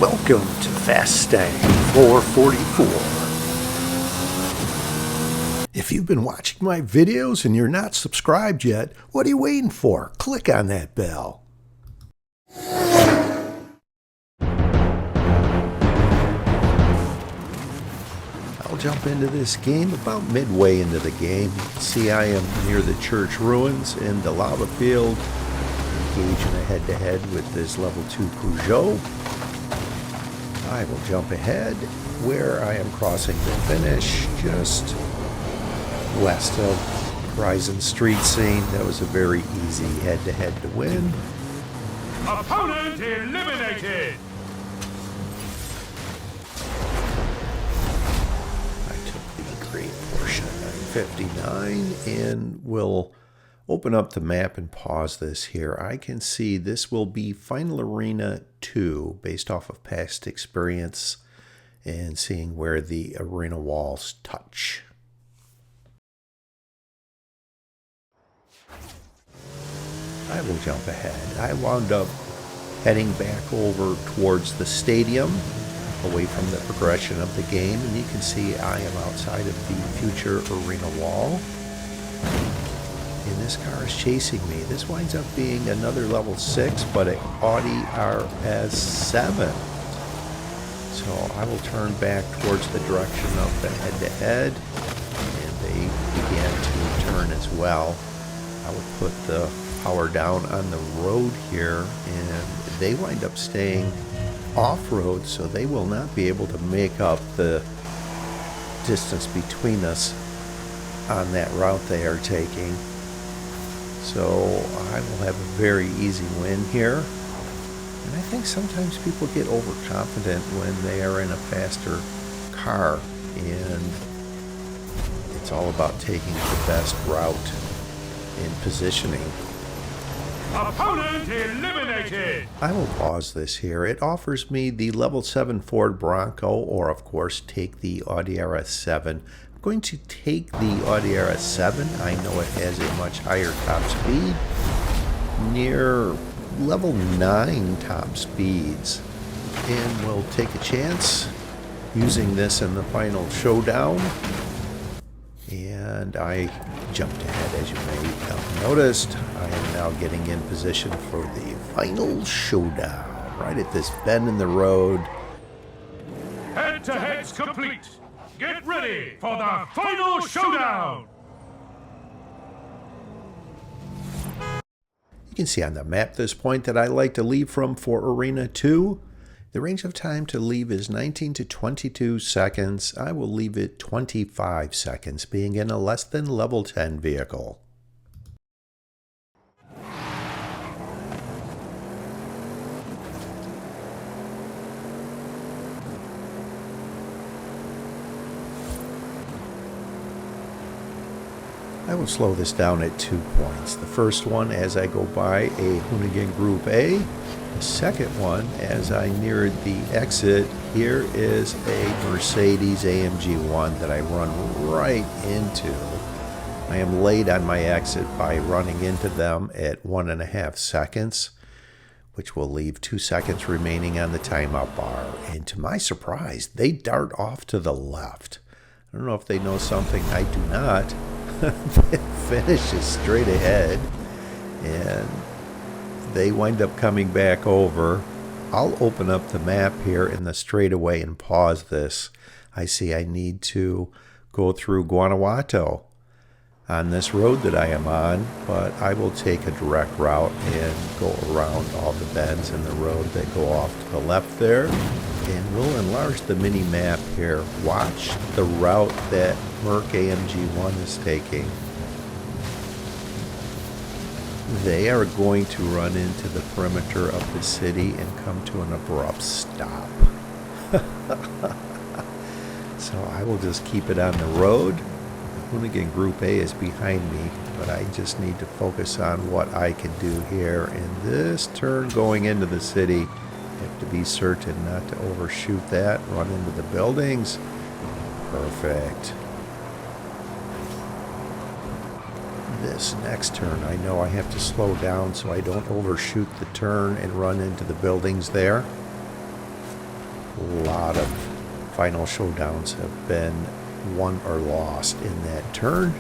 Welcome to Fast Stang 444. If you've been watching my videos and you're not subscribed yet, what are you waiting for? Click on that bell. I'll jump into this game about midway into the game. You can see I am near the church ruins in the lava field, engaging a head-to-head with this level 2 Peugeot. I will jump ahead where I am crossing the finish just west of Horizon Street Scene. That was a very easy head-to-head to win. Opponent eliminated! I took the green portion at 959 and will open up the map and pause this here. I can see this will be Final Arena 2 based off of past experience and seeing where the arena walls touch. I will jump ahead. I wound up heading back over towards the stadium away from the progression of the game, and you can see I am outside of the future arena wall. And this car is chasing me. This winds up being another level 6, but an Audi RS7. So I will turn back towards the direction of the head-to-head, and they began to turn as well. I will put the power down on the road here, and they wind up staying off-road, so they will not be able to make up the distance between us on that route they are taking. So I will have a very easy win here. And I think sometimes people get overconfident when they are in a faster car, and it's all about taking the best route in positioning. Opponent eliminated! I will pause this here. It offers me the level 7 Ford Bronco, or of course take the Audi RS7. I'm going to take the Audi RS7. I know it has a much higher top speed, near level 9 top speeds, and we'll take a chance using this in the final showdown. And I jumped ahead, as you may have noticed. I am now getting in position for the final showdown, right at this bend in the road. Head-to-head's complete. Get ready for the final showdown! You can see on the map this point that I like to leave from for Arena 2. The range of time to leave is 19 to 22 seconds. I will leave it 25 seconds, being in a less than level 10 vehicle. I will slow this down at 2 points. The first one as I go by a Hoonigan Group A. The second one as I neared the exit. Here is a Mercedes AMG 1 that I run right into. I am late on my exit by running into them at 1.5 seconds, which will leave 2 seconds remaining on the timeout bar. And to my surprise, they dart off to the left. I don't know if they know something I do not. The finish is straight ahead, and they wind up coming back over. I'll open up the map here in the straightaway and pause this. I see I need to go through Guanajuato on this road that I am on, but I will take a direct route and go around all the bends in the road that go off to the left there. And we'll enlarge the mini map here. Watch the route that Merc AMG 1 is taking. They are going to run into the perimeter of the city and come to an abrupt stop. So I will just keep it on the road. The Hoonigan Group A is behind me, but I just need to focus on what I can do here. In this turn going into the city, have to be certain not to overshoot that, run into the buildings. Perfect. This next turn, I know I have to slow down so I don't overshoot the turn and run into the buildings there. A lot of final showdowns have been won or lost in that turn.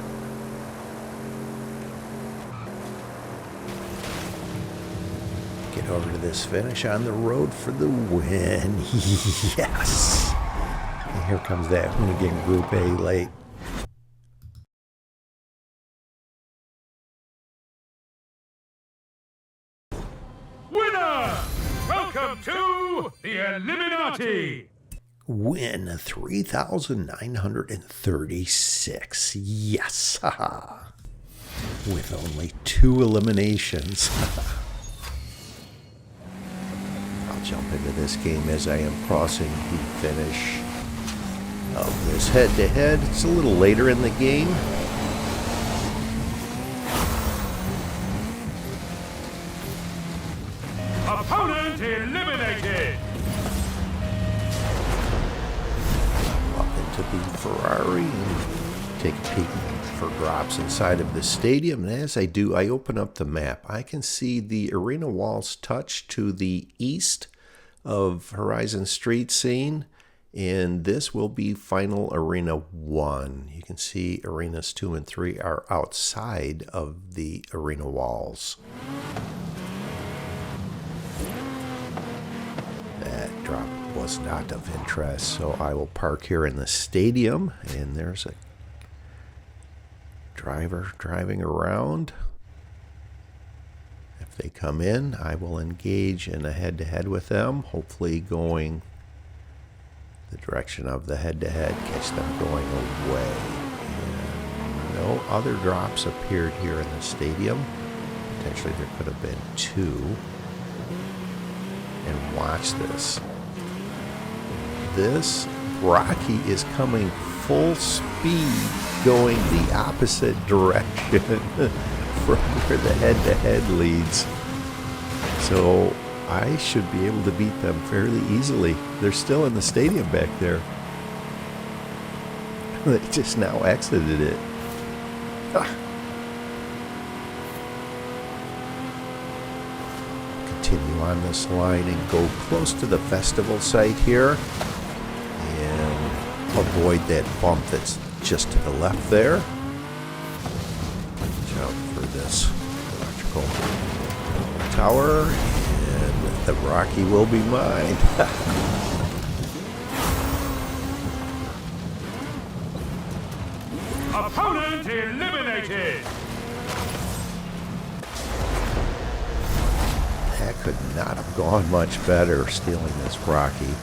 Get over to this finish on the road for the win. Yes! And here comes that Hoonigan Group A late. Winner! Welcome to the Eliminati! Win 3,936. Yes! With only 2 eliminations. I'll jump into this game as I am crossing the finish of this head-to-head. It's a little later in the game. Opponent eliminated! Up into the Ferrari and take a peek for drops inside of the stadium. And as I do, I open up the map. I can see the arena walls touch to the east of Horizon Street scene. And this will be final Arena 1. You can see Arenas 2 and 3 are outside of the arena walls. That drop was not of interest, so I will park here in the stadium. And there's a driver driving around. If they come in, I will engage in a head-to-head with them, hopefully going the direction of the head-to-head, catch them going away. And no other drops appeared here in the stadium. Potentially there could have been 2. And watch this. This Rocky is coming full speed, going the opposite direction from where the head-to-head leads. So I should be able to beat them fairly easily. They're still in the stadium back there. They just now exited it. Continue on this line and go close to the festival site here. And avoid that bump that's just to the left there. Watch out for this electrical tower. The Rocky will be mine. Opponent eliminated! That could not have gone much better, stealing this Rocky.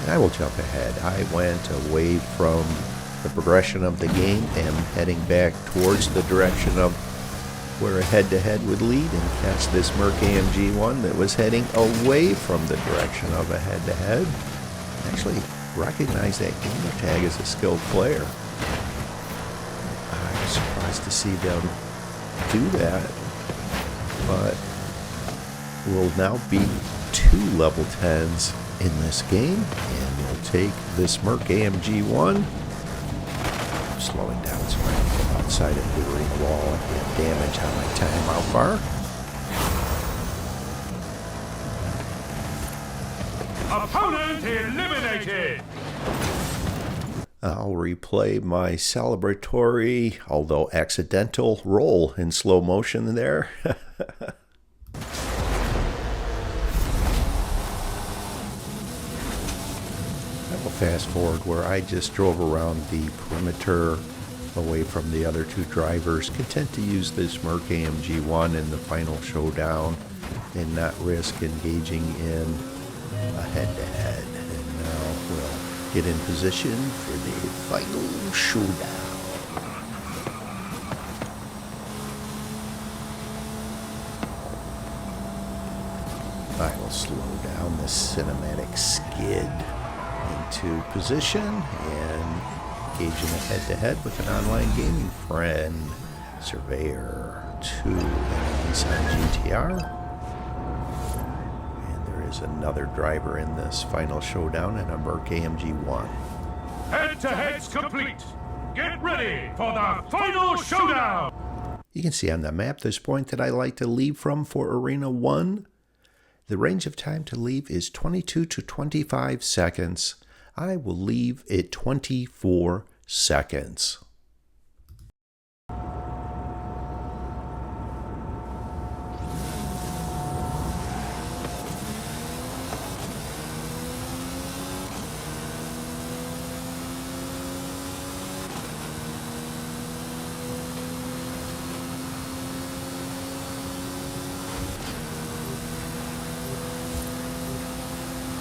And I will jump ahead. I went away from the progression of the game and heading back towards the direction of where a head-to-head would lead, and catch this Merc AMG 1 that was heading away from the direction of a head-to-head. Actually recognize that gamer tag as a skilled player. I was surprised to see them do that, but we'll now be 2 level 10s in this game, and we'll take this Merc AMG 1. I'm slowing down so I can go outside of the arena wall and get damage on my time out bar. Opponent eliminated! I'll replay my celebratory, although accidental, roll in slow motion there. Fast forward where I just drove around the perimeter away from the other 2 drivers, content to use this Merc AMG 1 in the final showdown and not risk engaging in a head-to-head. And now we'll get in position for the final showdown. I will slow down the cinematic skid into position and engage in a head-to-head with an online gaming friend. Surveyor 2 Nissan GTR. And there is another driver in this final showdown in a Merc AMG 1. Head-to-head's complete. Get ready for the final showdown. You can see on the map this point that I like to leave from for Arena 1. The range of time to leave is 22 to 25 seconds. I will leave at 24 seconds.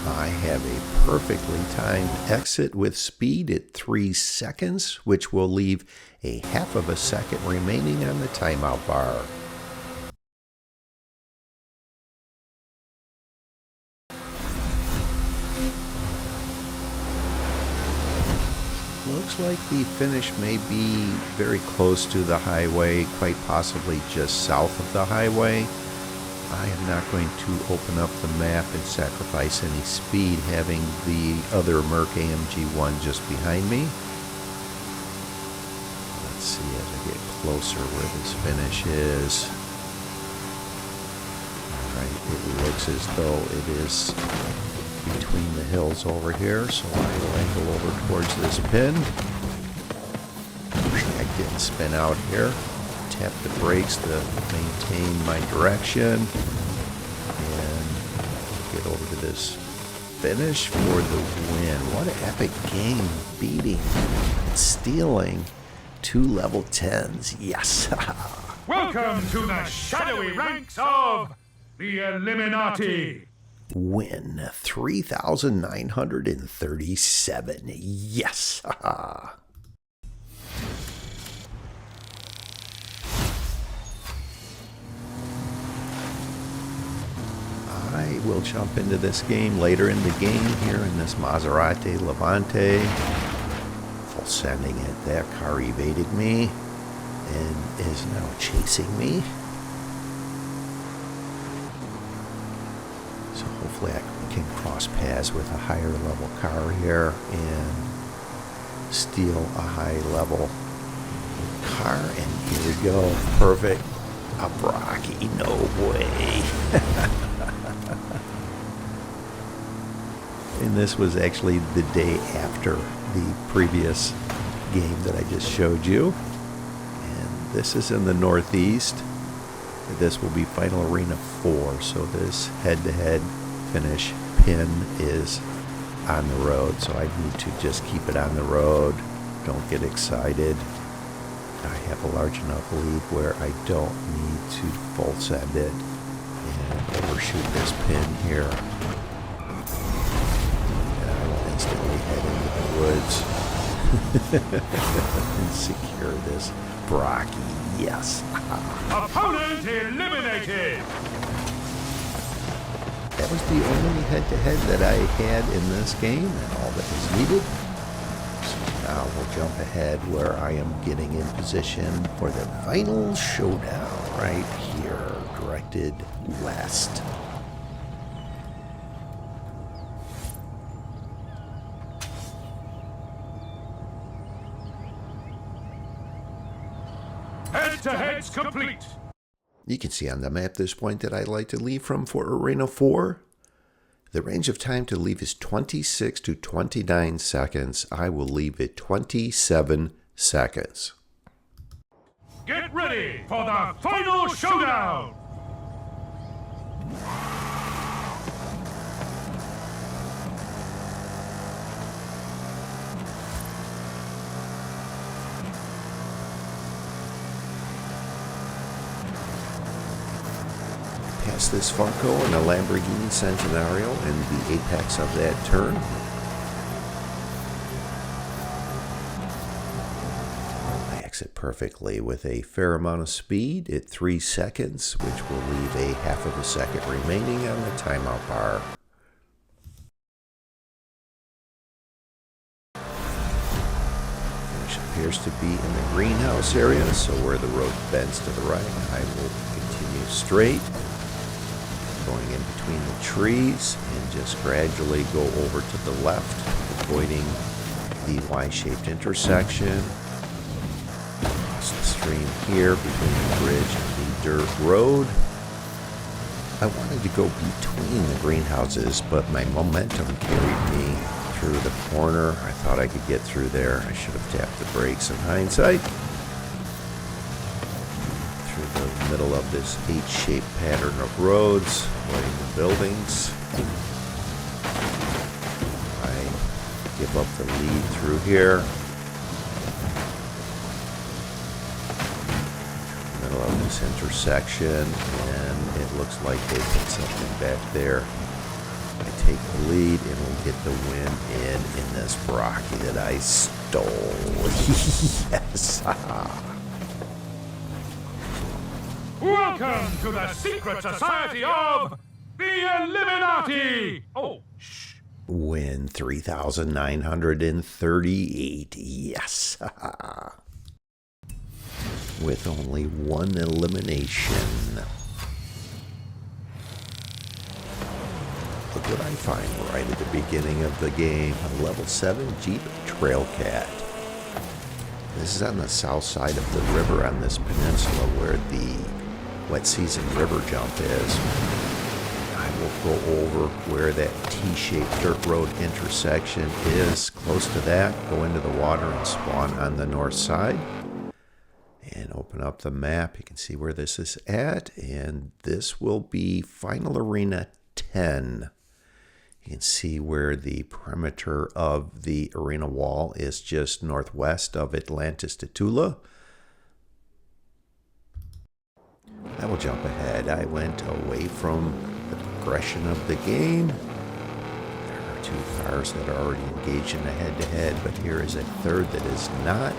I have a perfectly timed exit with speed at 3 seconds, which will leave a half of a second remaining on the timeout bar. Looks like the finish may be very close to the highway, quite possibly just south of the highway. I am not going to open up the map and sacrifice any speed having the other Merc AMG-1 just behind me. Let's see as I get closer where this finish is. Alright, it looks as though it is between the hills over here, so I will angle over towards this pin. I didn't spin out here. Tap the brakes to maintain my direction and get over to this finish for the win. What an epic game, beating, stealing 2 level 10s. Yes. Welcome to the shadowy ranks of the Illuminati. Win 3,937. Yes. I will jump into this game later in the game here in this Maserati Levante. Full sending it. That car evaded me and is now chasing me. So hopefully I can cross paths with a higher level car here and steal a high level car. And here we go. Perfect. A Brocky. No way. And this was actually the day after the previous game that I just showed you. And this is in the Northeast. This will be Final Arena 4. So this head-to-head finish pin is on the road. So I need to just keep it on the road. Don't get excited. I have a large enough lead where I don't need to full send it and overshoot this pin here. Instantly head into the woods and secure this Brocky. Yes. Opponent eliminated. That was the only head-to-head that I had in this game and all that was needed. So now we'll jump ahead where I am getting in position for the final showdown right here, directed west. Head-to-heads complete. You can see on the map this point that I'd like to leave from for Arena 4. The range of time to leave is 26 to 29 seconds. I will leave at 27 seconds. Get ready for the final showdown. Past this Funko and a Lamborghini Centenario and the apex of that turn. I exit perfectly with a fair amount of speed at 3 seconds, which will leave a half of a second remaining on the timeout bar. Finish appears to be in the greenhouse area, so where the road bends to the right, I will continue straight, going in between the trees and just gradually go over to the left, avoiding the Y-shaped intersection. Cross the stream here between the bridge and the dirt road. I wanted to go between the greenhouses, but my momentum carried me through the corner. I thought I could get through there. I should have tapped the brakes in hindsight. Through the middle of this H-shaped pattern of roads, avoiding the buildings. I give up the lead through here. Middle of this intersection, and it looks like they put something back there. I take the lead and will get the win in this Brocky that I stole. Yes. Welcome to the secret society of the Illuminati! Oh, shh. Win 3,938. Yes. With only one elimination. Look what I find right at the beginning of the game. A level 7 Jeep Trailcat. This is on the south side of the river on this peninsula where the wet season river jump is. I will go over where that T-shaped dirt road intersection is. Close to that, go into the water and spawn on the north side. And open up the map. You can see where this is at. And this will be Final Arena 10. You can see where the perimeter of the arena wall is just northwest of Atlantis to Tula. I will jump ahead. I went away from the progression of the game. There are two cars that are already engaged in a head-to-head, but here is a third that is not.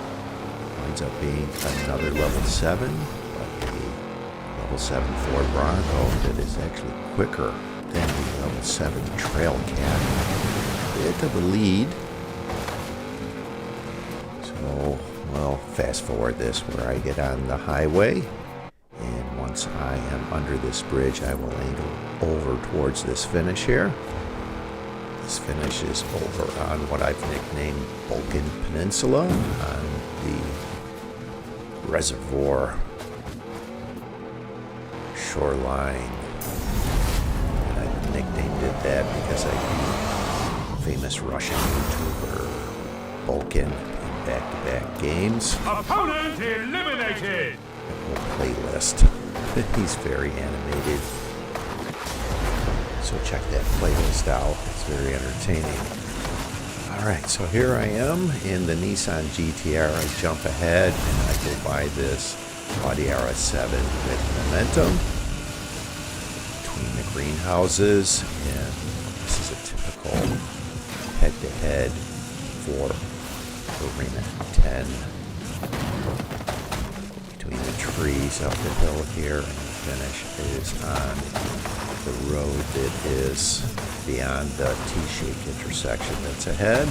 Winds up being another level 7, but a level 7 Ford Bronco that is actually quicker than the level 7 Trailcat. Bit of a lead. So, well, fast forward this where I get on the highway. And once I am under this bridge, I will angle over towards this finish here. This finish is over on what I've nicknamed Vulcan Peninsula on the reservoir shoreline. And I nicknamed it that because I beat famous Russian YouTuber Vulcan in back-to-back games. Opponent eliminated! Playlist. He's very animated. So check that playlist out. It's very entertaining. Alright, so here I am in the Nissan GTR. I jump ahead and I go by this Audi RS7 with momentum between the greenhouses, and this is a typical head-to-head for Arena 10. Between the trees up the hill here, and the finish is on the road that is beyond the T-shaped intersection that's ahead.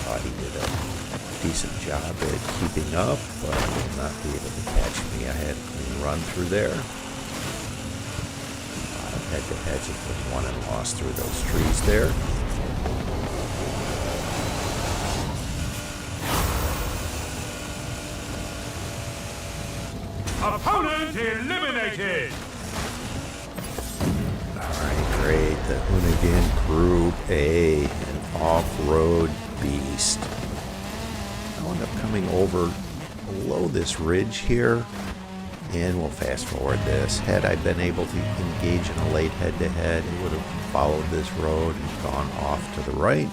Thought he did a decent job at keeping up, but will not be able to catch me. I had a clean run through there. A lot of head-to-heads have been won and lost through those trees there. Opponent eliminated! Alright, great. The Hoonigan Group A, an off-road beast. I'll end up coming over below this ridge here, and we'll fast forward this. Had I been able to engage in a late head-to-head, it would have followed this road and gone off to the right,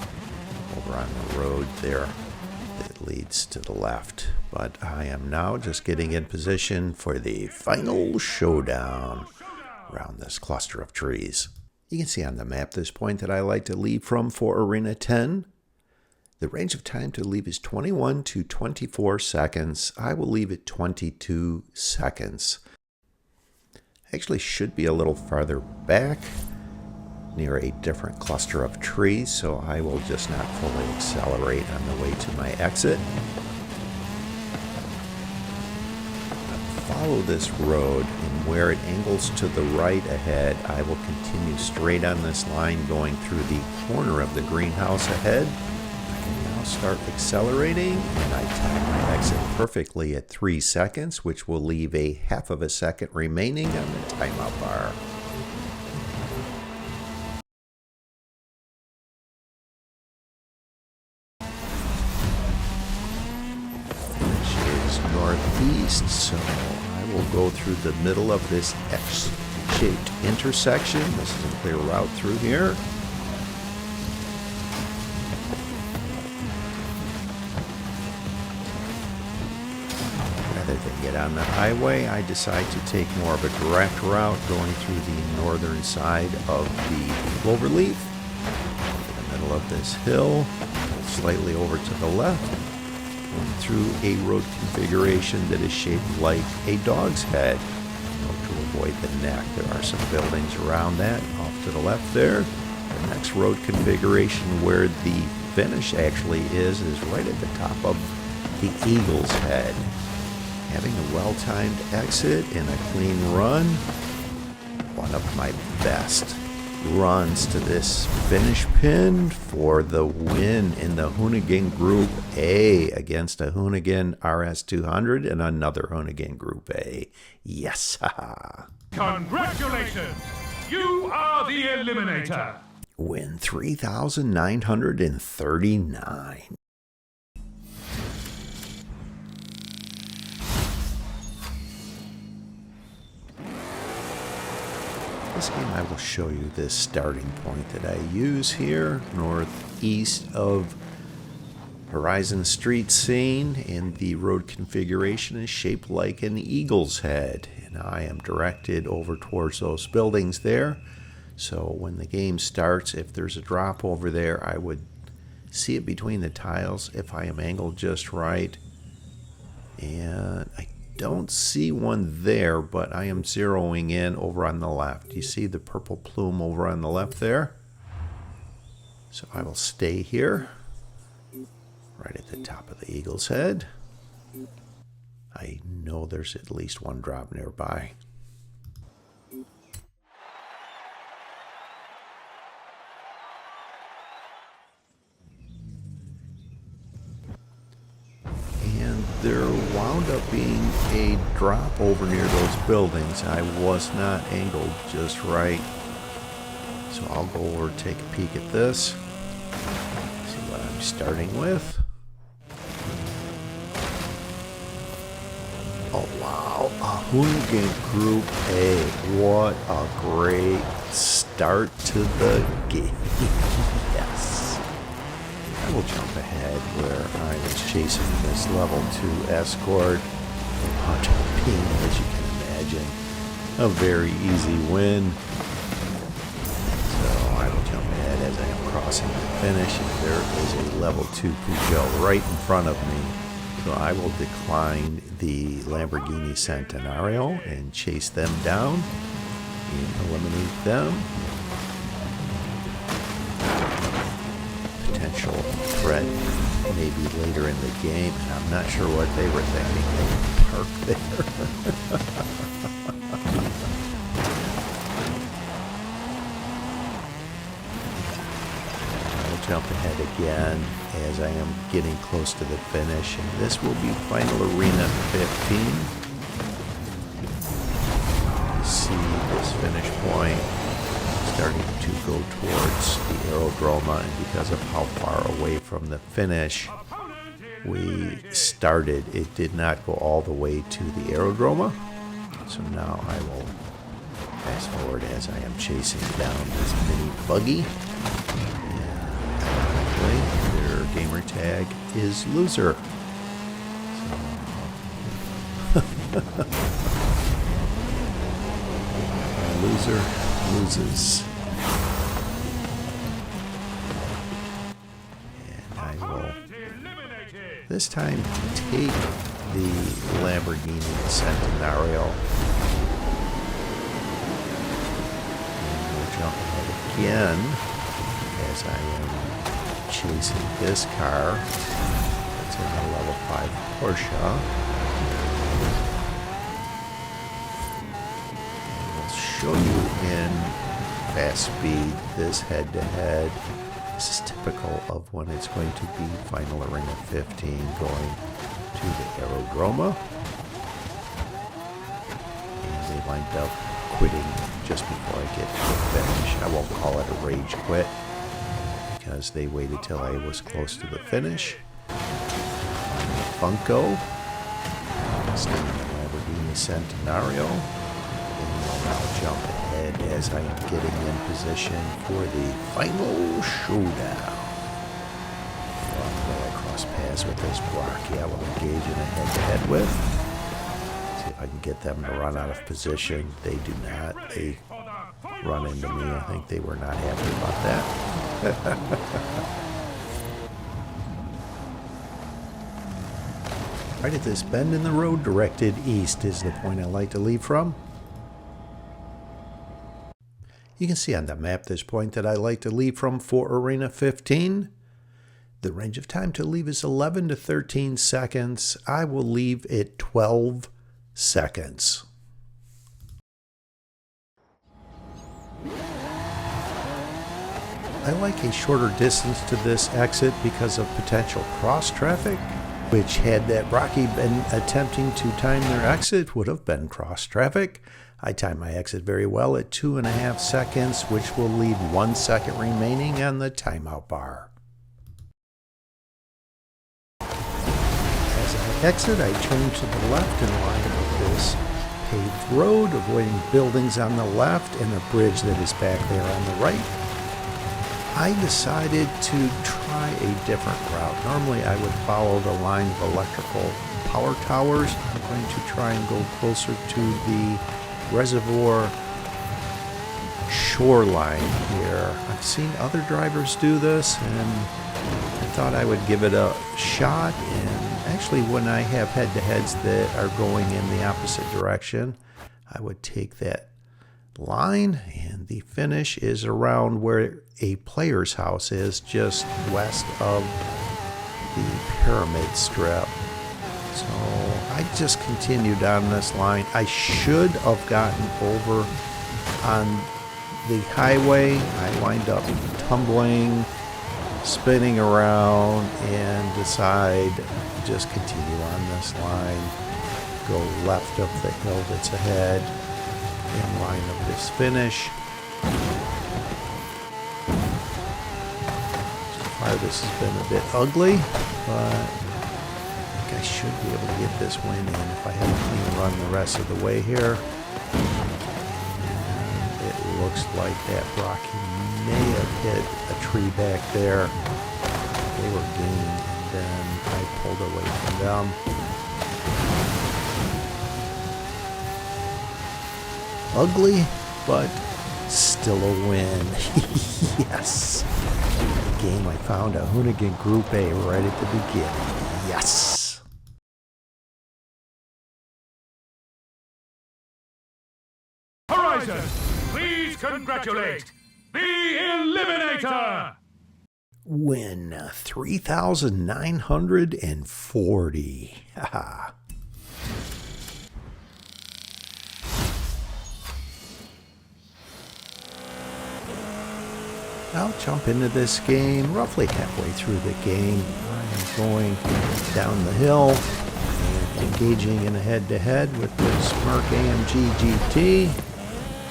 over on the road there that leads to the left. But I am now just getting in position for the final showdown around this cluster of trees. You can see on the map this point that I like to leave from for Arena 10. The range of time to leave is 21 to 24 seconds. I will leave it 22 seconds. Actually should be a little farther back near a different cluster of trees, so I will just not fully accelerate on the way to my exit. Follow this road, and where it angles to the right ahead, I will continue straight on this line going through the corner of the greenhouse ahead. I can now I'll start accelerating, and I time my exit perfectly at 3 seconds, which will leave a half of a second remaining on the timeout bar. Finish is northeast, so I will go through the middle of this X-shaped intersection. This is a clear route through here. Rather than get on the highway, I decide to take more of a direct route going through the northern side of the cloverleaf. In the middle of this hill, slightly over to the left, going through a road configuration that is shaped like a dog's head. To avoid the neck, there are some buildings around that. Off to the left there, the next road configuration where the finish actually is right at the top of the eagle's head. Having a well-timed exit and a clean run, one of my best runs to this finish pin for the win in the Hoonigan Group A against a Hoonigan RS200 and another Hoonigan Group A. Yes! Congratulations! You are the Eliminator! Win 3,939. This game I will show you this starting point that I use here, northeast of Horizon Street scene, and the road configuration is shaped like an eagle's head. And I am directed over towards those buildings there. So when the game starts, if there's a drop over there, I would see it between the tiles if I am angled just right. And I don't see one there, but I am zeroing in over on the left. You see the purple plume over on the left there? So I will stay here, right at the top of the eagle's head. I know there's at least one drop nearby. There wound up being a drop over near those buildings. I was not angled just right. So I'll go over and take a peek at this. See what I'm starting with. Oh wow, a Hoonigan Group A. What a great start to the game. Yes. I will jump ahead where I was chasing this level 2 escort. Hunter Ping, as you can imagine. A very easy win. So I will jump ahead as I am crossing the finish, and there is a level 2 Peugeot right in front of me. So I will decline the Lamborghini Centenario and chase them down and eliminate them. Potential threat maybe later in the game, and I'm not sure what they were thinking. They parked there. I'll jump ahead again as I am getting close to the finish, and this will be final arena 15. You see this finish point starting to go towards the aerodrome, and because of how far away from the finish we started, it did not go all the way to the aerodrome. So now I will fast forward as I am chasing down this mini buggy. And their gamer tag is loser. So loser loses. And I will this time take the Lamborghini Centenario. And we'll jump ahead again as I am chasing this car. That's in a level 5 Porsche. Show you in fast speed this head-to-head This is typical of when it's going to be Final Arena 15 going to the Aerodroma. And they lined up quitting just before I get to the finish. I won't call it a rage quit because they waited till I was close to the finish. Funko, staying in the Lamborghini Centenario, and I'll now jump ahead as I am getting in position for the final showdown. Well, I cross paths with this Rocky I will engage in a head-to-head with. See if I can get them to run out of position. They do not. They run into me. I think they were not happy about that. Right at this bend in the road directed east is the point I like to leave from. You can see on the map this point that I like to leave from for Arena 15. The range of time to leave is 11 to 13 seconds. I will leave at 12 seconds. I like a shorter distance to this exit because of potential cross traffic, which had that Rocky been attempting to time their exit would have been cross traffic. I timed my exit very well at 2.5 seconds, which will leave 1 second remaining on the timeout bar. As I exit, I turn to the left in line with this paved road, avoiding buildings on the left and a bridge that is back there on the right. I decided to try a different route. Normally I would follow the line of electrical power towers. I'm going to try and go closer to the reservoir shoreline here. I've seen other drivers do this and I thought I would give it a shot. And actually when I have head-to-heads that are going in the opposite direction, I would take that line, and the finish is around where a player's house is, just west of the pyramid strip. So I just continued on this line. I should have gotten over on the highway. I wind up tumbling, spinning around, and decide to just continue on this line, go left of the hill that's ahead, in line of this finish. So far this has been a bit ugly, but I think I should be able to get this win in if I have a clean run the rest of the way here. And it looks like that Rocky may have hit a tree back there. They were gaining, and then I pulled away from them. Ugly, but still a win. Yes. The game I found a Hoonigan Group A right at the beginning. Yes. Horizon, please congratulate the Eliminator! Win 3,940. Haha. I'll jump into this game roughly halfway through the game. I'm going down the hill and engaging in a head-to-head with this Merc AMG GT.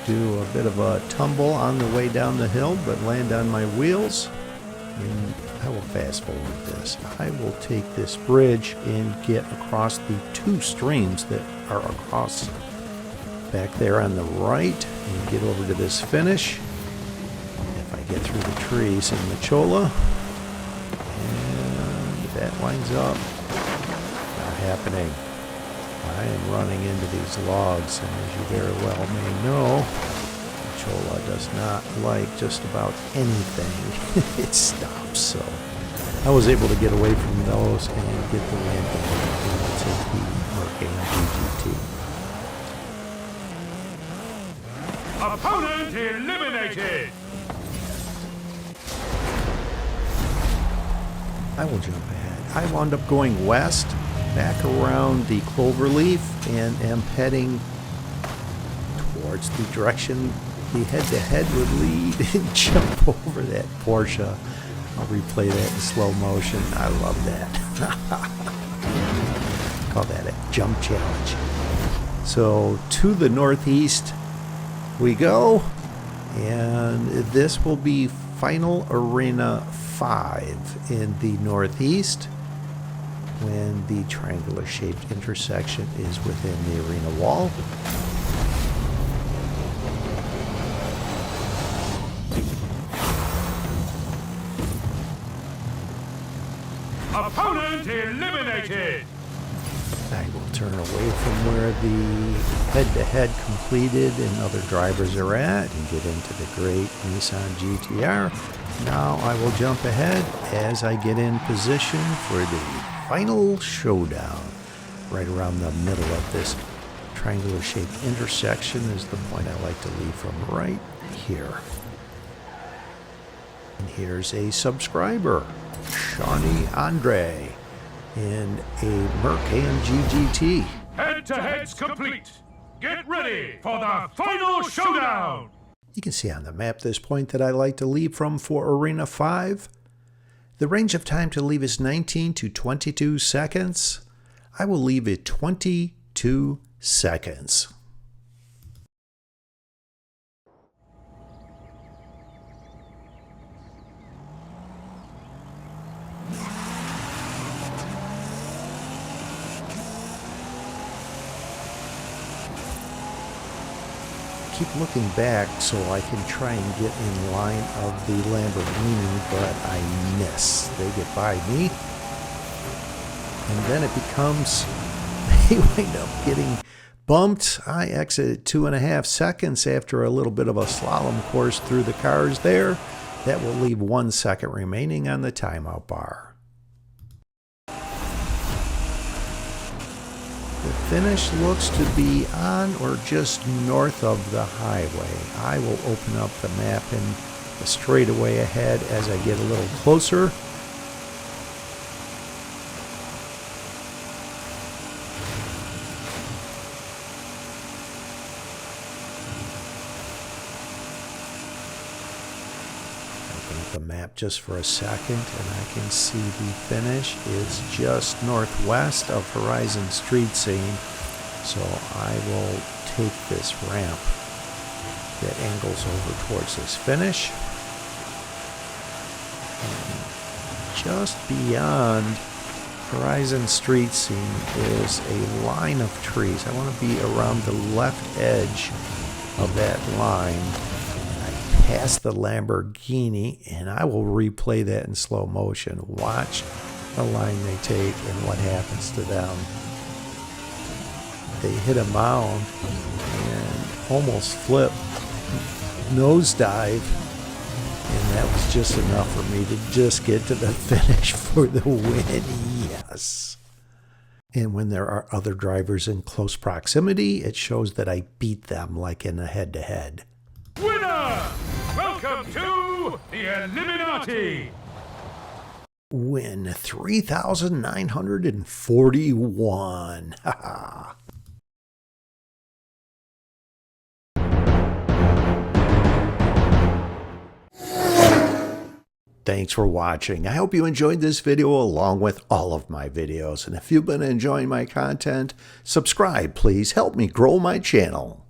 Do a bit of a tumble on the way down the hill, but land on my wheels. And I will fast forward this. I will take this bridge and get across the two streams that are across back there on the right and get over to this finish. Get through the trees in Machola, and that winds up not happening. I am running into these logs, and as you very well may know, Machola does not like just about anything. It stops, so I was able to get away from those and get the win and take the Merc AMG GT. Opponent eliminated! I will jump ahead. I wound up going west, back around the Cloverleaf, and am heading towards the direction the head-to-head would lead and jump over that Porsche. I'll replay that in slow motion. I love that. Call that a jump challenge. So to the northeast we go, and this will be Final Arena 5 in the northeast when the triangular shaped intersection is within the arena wall. Opponent eliminated! I will turn away from where the head-to-head completed and other drivers are at and get into the great Nissan GTR. Now I will jump ahead as I get in position for the final showdown. Right around the middle of this triangular shaped intersection is the point I like to leave from right here. And here's a subscriber, Shawnee Andre, in a Merc AMG GT. Head-to-heads complete! Get ready for the final showdown! You can see on the map this point that I like to leave from for Arena 5. The range of time to leave is 19 to 22 seconds. I will leave it 22 seconds. Keep looking back so I can try and get in line of the Lamborghini, but I miss. They get by me. And then it becomes, they wind up getting bumped. I exited 2.5 seconds after a little bit of a slalom course through the cars there. That will leave 1 second remaining on the timeout bar. The finish looks to be on or just north of the highway. I will open up the map in the straightaway ahead as I get a little closer. Open up the map just for a second and I can see the finish is just northwest of Horizon Street Scene. So I will take this ramp that angles over towards this finish. And just beyond Horizon Street Scene is a line of trees. I want to be around the left edge of that line. I pass the Lamborghini and I will replay that in slow motion. Watch the line they take and what happens to them. They hit a mound and almost flip, nosedive, and that was just enough for me to just get to the finish for the win. Yes. And when there are other drivers in close proximity, it shows that I beat them like in a head-to-head. Winner! Welcome to the Illuminati! Win 3,941. Haha. Thanks for watching. I hope you enjoyed this video along with all of my videos. And if you've been enjoying my content, subscribe, please. Help me grow my channel.